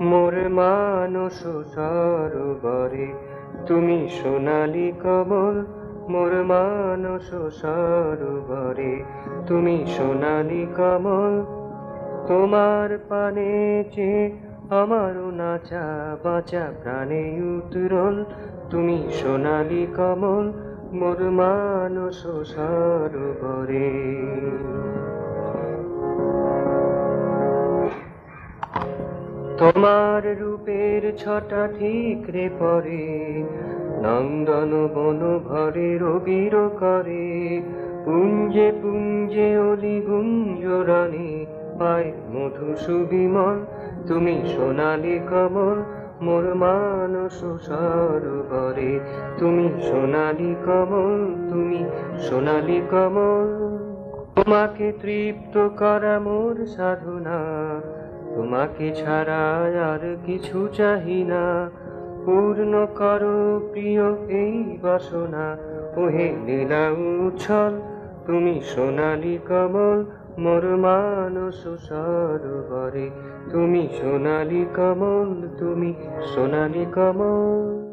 মোর মানস সরোবরে তুমি সোনালি কমল, মোর মানস সরোবরে তুমি সোনালি কমল। তোমার পানে চেয়ে আমারও নাচা বাঁচা প্রাণে উতরল, তুমি সোনালি কমল, মোর মানস সরোবরে। তোমার রূপের ছটা ঠিকরে পরে, নন্দন বন ভরে রবির করে। পুঞ্জে পুঞ্জে অলি গুঞ্জরণে পায় মধু সুবিমল, তুমি সোনালি কমল, মোর মানস সরোবরে তুমি সোনালি কমল, তুমি সোনালি কমল। তোমাকে তৃপ্ত করা মোর সাধনা, তোমাকে ছাড়া আর কিছু চাহি না। পূর্ণ করো প্রিয় এই বাসনা, ওহে লীলা উচ্ছল, তুমি সোনালি কমল, মোর মানস সরোবরে তুমি সোনালি কমল, তুমি সোনালি কমল।